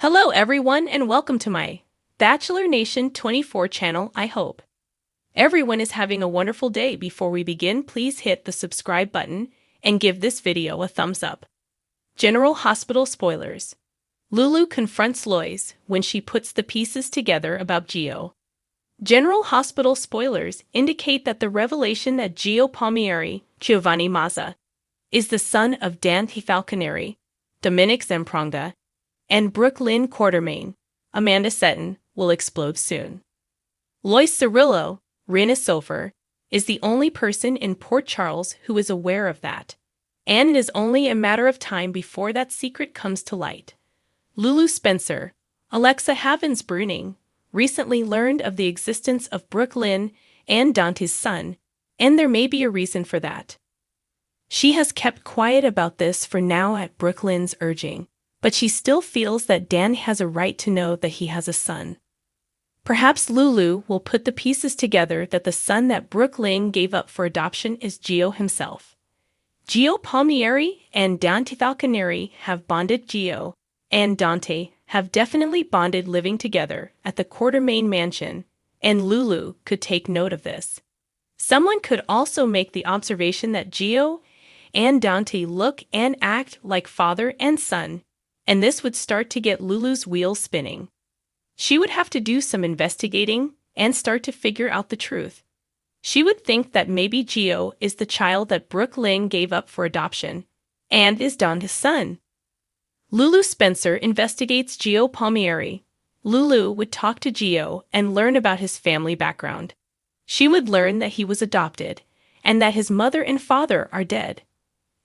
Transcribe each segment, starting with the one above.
Hello everyone and welcome to my Bachelor Nation 24 channel. I hope everyone is having a wonderful day. Before we begin, please hit the subscribe button and give this video a thumbs up. General Hospital spoilers. Lulu confronts Lois when she puts the pieces together about Gio. General Hospital spoilers indicate that the revelation that Gio Palmieri, Giovanni Mazza, is the son of Dante Falconeri, Dominic Zamprogna, and Brooklyn Quartermain, Amanda Seton, will explode soon. Lois Cirillo, Rina Sofer, is the only person in Port Charles who is aware of that, and it is only a matter of time before that secret comes to light. Lulu Spencer, Alexa Havens-Bruning, recently learned of the existence of Brooklyn and Dante's son, and there may be a reason for that. She has kept quiet about this for now at Brooklyn's urging, but she still feels that Dan has a right to know that he has a son. Perhaps Lulu will put the pieces together that the son that Brooklyn gave up for adoption is Gio himself. Gio Palmieri and Dante Falconeri have bonded. Gio and Dante have definitely bonded living together at the Quartermain mansion, and Lulu could take note of this. Someone could also make the observation that Gio and Dante look and act like father and son, and this would start to get Lulu's wheels spinning. She would have to do some investigating and start to figure out the truth. She would think that maybe Gio is the child that Brooklyn gave up for adoption and is Dante's son. Lulu Spencer investigates Gio Palmieri. Lulu would talk to Gio and learn about his family background. She would learn that he was adopted and that his mother and father are dead.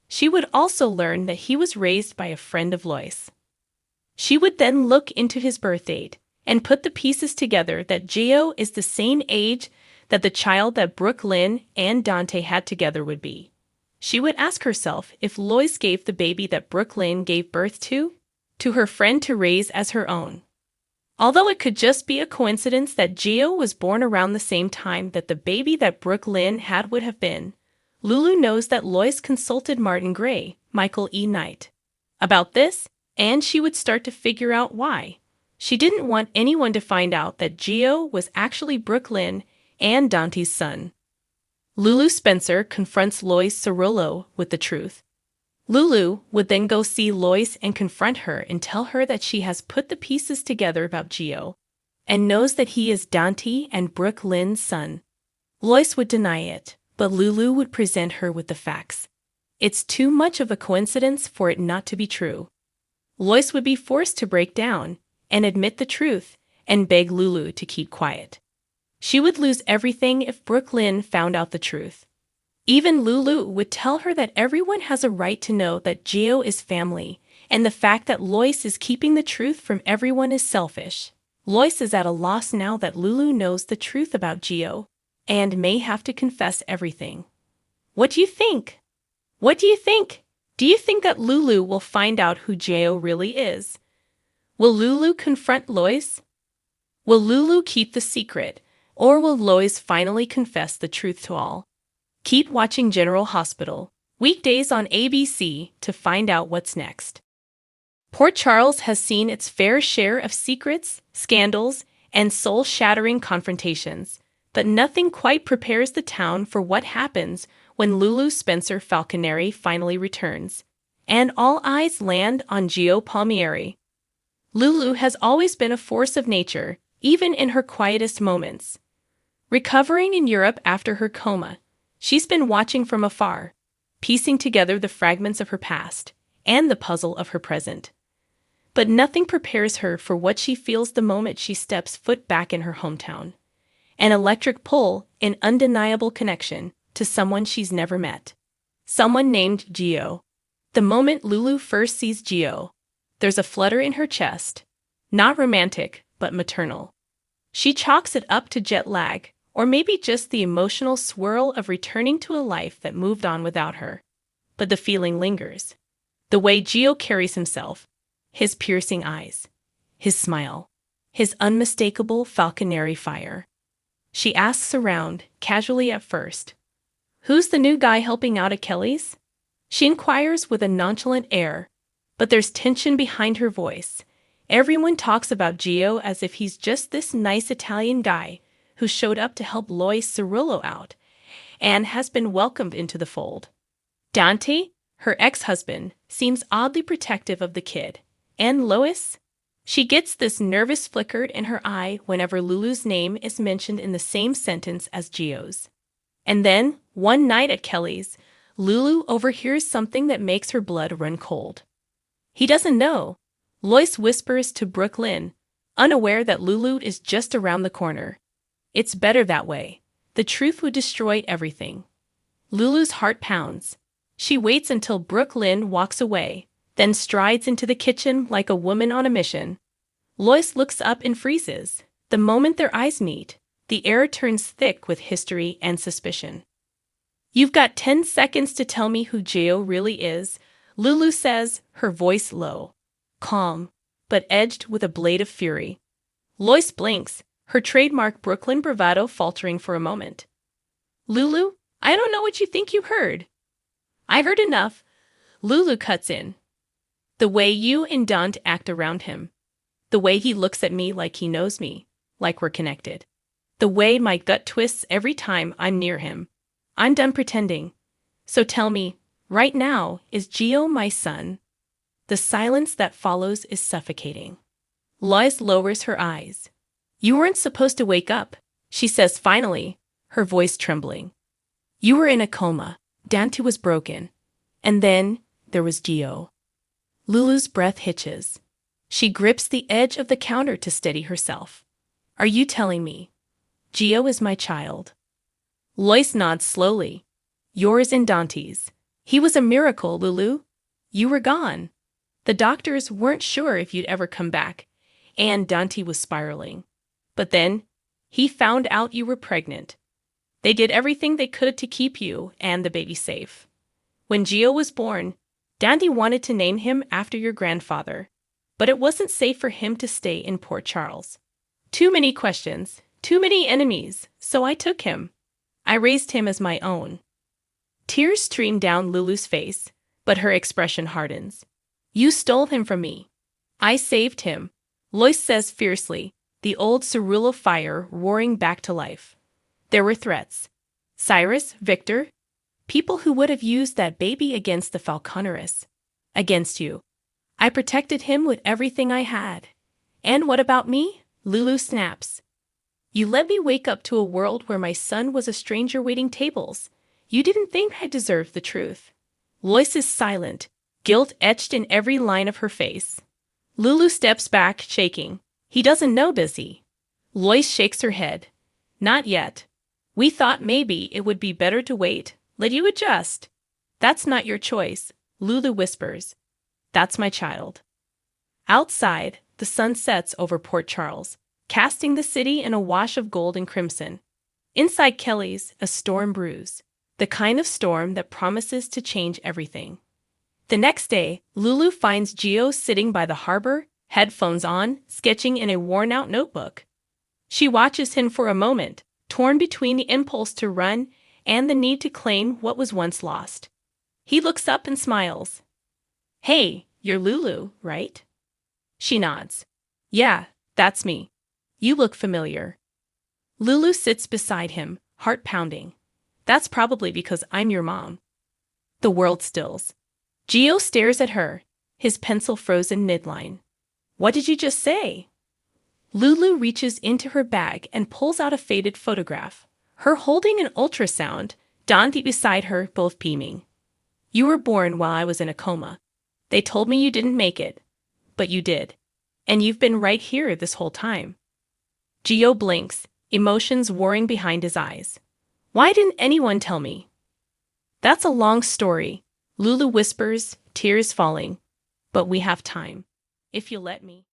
She would also learn that he was raised by a friend of Lois. She would then look into his birth date and put the pieces together that Gio is the same age that the child that Brooklyn and Dante had together would be. She would ask herself if Lois gave the baby that Brooklyn gave birth to her friend to raise as her own. Although it could just be a coincidence that Gio was born around the same time that the baby that Brooklyn had would have been, Lulu knows that Lois consulted Martin Gray, Michael E. Knight, about this, and she would start to figure out why. She didn't want anyone to find out that Gio was actually Brooklyn and Dante's son. Lulu Spencer confronts Lois Cirillo with the truth. Lulu would then go see Lois and confront her and tell her that she has put the pieces together about Gio and knows that he is Dante and Brooklyn's son. Lois would deny it, but Lulu would present her with the facts. It's too much of a coincidence for it not to be true. Lois would be forced to break down and admit the truth and beg Lulu to keep quiet. She would lose everything if Brooklyn found out the truth. Even Lulu would tell her that everyone has a right to know that Gio is family, and the fact that Lois is keeping the truth from everyone is selfish. Lois is at a loss now that Lulu knows the truth about Gio and may have to confess everything. What do you think? What do you think? Do you think that Lulu will find out who Gio really is? Will Lulu confront Lois? Will Lulu keep the secret, or will Lois finally confess the truth to all? Keep watching General Hospital, weekdays on ABC, to find out what's next. Port Charles has seen its fair share of secrets, scandals, and soul-shattering confrontations, but nothing quite prepares the town for what happens when Lulu Spencer Falconeri finally returns, and all eyes land on Gio Palmieri. Lulu has always been a force of nature, even in her quietest moments. Recovering in Europe after her coma, she's been watching from afar, piecing together the fragments of her past and the puzzle of her present. But nothing prepares her for what she feels the moment she steps foot back in her hometown. An electric pull, an undeniable connection to someone she's never met. Someone named Gio. The moment Lulu first sees Gio, there's a flutter in her chest. Not romantic, but maternal. She chalks it up to jet lag, or maybe just the emotional swirl of returning to a life that moved on without her. But the feeling lingers. The way Gio carries himself, his piercing eyes, his smile, his unmistakable Falconeri fire. She asks around, casually at first, "Who's the new guy helping out at Kelly's?" She inquires with a nonchalant air, but there's tension behind her voice, Everyone talks about Gio as if he's just this nice Italian guy who showed up to help Lois Cirillo out and has been welcomed into the fold. Dante, her ex-husband, seems oddly protective of the kid. And Lois? She gets this nervous flicker in her eye whenever Lulu's name is mentioned in the same sentence as Gio's. And then, one night at Kelly's, Lulu overhears something that makes her blood run cold. He doesn't know. Lois whispers to Brooklyn, unaware that Lulu is just around the corner. It's better that way. The truth would destroy everything. Lulu's heart pounds. She waits until Brooklyn walks away, then strides into the kitchen like a woman on a mission. Lois looks up and freezes. The moment their eyes meet, the air turns thick with history and suspicion. "You've got 10 seconds to tell me who Gio really is," Lulu says, her voice low, calm, but edged with a blade of fury. Lois blinks, her trademark Brooklyn bravado faltering for a moment. "Lulu, I don't know what you think you heard." "I heard enough," Lulu cuts in. "The way you and Dante act around him. The way he looks at me like he knows me, like we're connected. The way my gut twists every time I'm near him. I'm done pretending. So tell me, right now, is Gio my son?" The silence that follows is suffocating. Lois lowers her eyes. "You weren't supposed to wake up," she says finally, her voice trembling. "You were in a coma. Dante was broken. And then there was Gio." Lulu's breath hitches. She grips the edge of the counter to steady herself. "Are you telling me Gio is my child?" Lois nods slowly. "Yours and Dante's. He was a miracle, Lulu. You were gone. The doctors weren't sure if you'd ever come back, and Dante was spiraling. But then, he found out you were pregnant. They did everything they could to keep you and the baby safe. When Gio was born, Dante wanted to name him after your grandfather, but it wasn't safe for him to stay in Port Charles. Too many questions, too many enemies, so I took him. I raised him as my own." Tears stream down Lulu's face, but her expression hardens. "You stole him from me. I saved him," Lois says fiercely, the old Cirillo fire roaring back to life. "There were threats. Cyrus, Victor, people who would have used that baby against the Falconers. Against you. I protected him with everything I had. And what about me?" Lulu snaps. "You let me wake up to a world where my son was a stranger waiting tables. You didn't think I deserved the truth." Lois is silent, guilt etched in every line of her face. Lulu steps back, shaking. "He doesn't know, does he?" Lois shakes her head. "Not yet. We thought maybe it would be better to wait, let you adjust." "That's not your choice," Lulu whispers. "That's my child." Outside, the sun sets over Port Charles, casting the city in a wash of gold and crimson. Inside Kelly's, a storm brews, the kind of storm that promises to change everything. The next day, Lulu finds Gio sitting by the harbor, headphones on, sketching in a worn-out notebook. She watches him for a moment, torn between the impulse to run and the need to claim what was once lost. He looks up and smiles. "Hey, you're Lulu, right?" She nods. "Yeah, that's me. You look familiar." Lulu sits beside him, heart pounding. "That's probably because I'm your mom." The world stills. Gio stares at her, his pencil frozen midline. "What did you just say?" Lulu reaches into her bag and pulls out a faded photograph, her holding an ultrasound, Dante beside her, both beaming. "You were born while I was in a coma. They told me you didn't make it, but you did. And you've been right here this whole time." Gio blinks, emotions warring behind his eyes. "Why didn't anyone tell me?" "That's a long story," Lulu whispers, tears falling. "But we have time. If you'll let me."